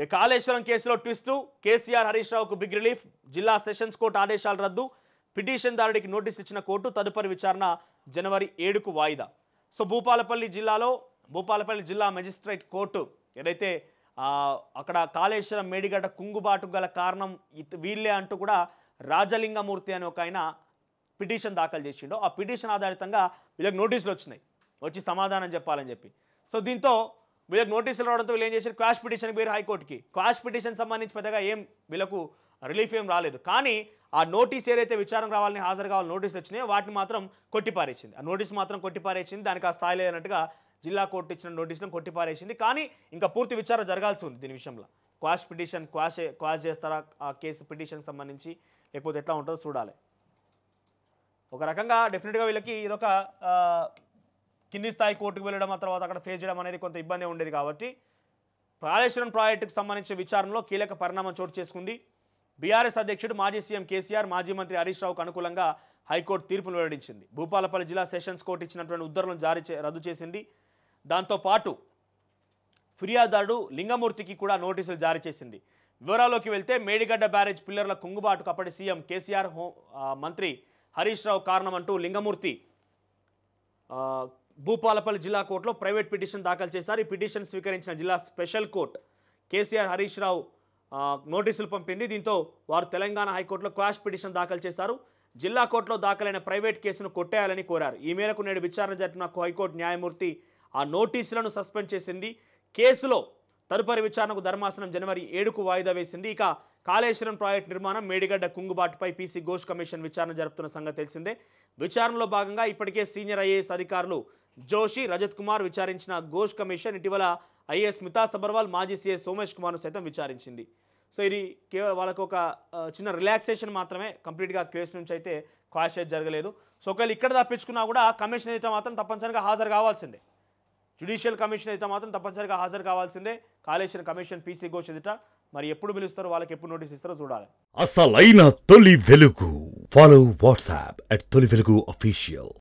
ఇక కాళేశ్వరం కేసులో ట్విస్ట్, కేసీఆర్ హరీష్ రావుకు బిగ్ రిలీఫ్, జిల్లా సెషన్స్ కోర్టు ఆదేశాలు రద్దు, పిటిషన్దారుడికి నోటీసులు ఇచ్చిన కోర్టు తదుపరి విచారణ జనవరి 7కు వాయిదా. సో భూపాలపల్లి జిల్లా మెజిస్ట్రేట్ కోర్టు ఏదైతే అక్కడ కాళేశ్వరం మేడిగడ్డ కుంగుబాటు గల కారణం వీళ్ళే అంటూ కూడా రాజలింగమూర్తి అనే ఒక ఆయన పిటిషన్ దాఖలు చేసిండో ఆ పిటిషన్ ఆధారితంగా వీళ్ళకి నోటీసులు వచ్చి సమాధానం చెప్పాలని చెప్పి. సో దీంతో వీళ్ళకి నోటీసులు రావడంతో వీళ్ళు ఏం చేశారు, క్వాష్ పిటిషన్ పేరు హైకోర్టుకి. క్వాష్ పిటిషన్ సంబంధించి పెద్దగా వీళ్ళకు రిలీఫ్ ఏం రాలేదు. కానీ ఆ నోటీస్ ఏదైతే విచారణ రావాలని హాజరు కావాలని నోటీసులు వచ్చినాయో వాటిని మాత్రం కొట్టిపారేసింది. ఆ నోటీసు మాత్రం కొట్టిపారేసింది. దానికి ఆ స్థాయి లేదన్నట్టుగా జిల్లా కోర్టు ఇచ్చిన నోటీసులను కొట్టిపారేసింది. కానీ ఇంకా పూర్తి విచారణ జరగాల్సి ఉంది దీని విషయంలో. క్వాష్ పిటిషన్ క్వాష్ చేస్తారా ఆ కేసు పిటిషన్ సంబంధించి, లేకపోతే ఎట్లా ఉంటుందో చూడాలి. ఒక రకంగా డెఫినెట్గా వీళ్ళకి ఇదొక కింది స్థాయి కోర్టుకు వెళ్ళడం, ఆ తర్వాత అక్కడ ఫేస్ చేయడం అనేది కొంత ఇబ్బంది ఉండేది. కాబట్టి కాళేశ్వరం ప్రాజెక్టుకు సంబంధించిన విచారణలో కీలక పరిణామం చోటు చేసుకుంది. బీఆర్ఎస్ అధ్యక్షుడు మాజీ సీఎం కేసీఆర్, మాజీ మంత్రి హరీష్ రావుకు అనుకూలంగా హైకోర్టు తీర్పును వెల్లడించింది. భూపాలపల్లి జిల్లా సెషన్స్ కోర్టు ఇచ్చినటువంటి ఉత్తర్వులను రద్దు చేసింది. దాంతోపాటు ఫిర్యాదుదారుడు లింగమూర్తికి కూడా నోటీసులు జారీ చేసింది. వివరాల్లోకి వెళ్తే మేడిగడ్డ బ్యారేజ్ పిల్లర్ల కుంగుబాటుకు అప్పటి సీఎం కేసీఆర్, మంత్రి హరీష్ రావు కారణమంటూ లింగమూర్తి భూపాలపల్లి జిల్లా కోర్టులో ప్రైవేట్ పిటిషన్ దాఖలు చేశారు. ఈ పిటిషన్ స్వీకరించిన జిల్లా స్పెషల్ కోర్టు కేసీఆర్, హరీష్ రావు నోటీసులు పంపింది. దీంతో వారు తెలంగాణ హైకోర్టులో క్వాష్ పిటిషన్ దాఖలు చేశారు. జిల్లా కోర్టులో దాఖలైన ప్రైవేట్ కేసును కొట్టేయాలని కోరారు. ఈ మేరకు నేడు విచారణ జరిపిన హైకోర్టు న్యాయమూర్తి ఆ నోటీసులను సస్పెండ్ చేసింది. కేసులో తదుపరి విచారణకు ధర్మాసనం జనవరి 7కు వాయిదా వేసింది. ఇక కాళేశ్వరం ప్రాజెక్టు నిర్మాణం, మేడిగడ్డ కుంగుబాటుపై పీసీ ఘోష్ కమిషన్ విచారణ జరుపుతున్న సంగతి తెలిసిందే. విచారణలో భాగంగా ఇప్పటికే సీనియర్ ఐఏఎస్ అధికారులు జోషి, రజత్ కుమార్ విచారించిన ఘోష్ కమిషన్ ఇటీవల ఐఏఎస్ మితా సబర్వాల్, మాజీ సీఎస్ సోమేష్ కుమార్ను సైతం విచారించింది. సో ఇది కేవలం వాళ్ళకు ఒక చిన్న రిలాక్సేషన్ మాత్రమే, కంప్లీట్గా కేసు నుంచి అయితే క్వాష్ జరగలేదు. సో ఒకవేళ ఇక్కడ తప్పించుకున్నా కూడా కమిషన్ అయితే మాత్రం తప్పనిసరిగా హాజరు కావాల్సిందే. జ్యుడిషియల్ కమిషన్ అయితే మాత్రం తప్పనిసరిగా హాజరు కావాల్సిందే. కాళేశ్వరం కమిషన్ పీసీ ఘోష్ ఎదుట మరి ఎప్పుడు పిలుస్తారో, వాళ్ళకి ఎప్పుడు నోటీస్ ఇస్తారో చూడాలి. అసలైన తొలి వెలుగు. ఫాలో వాట్సాప్ @తొలి వెలుగు అఫీషియల్.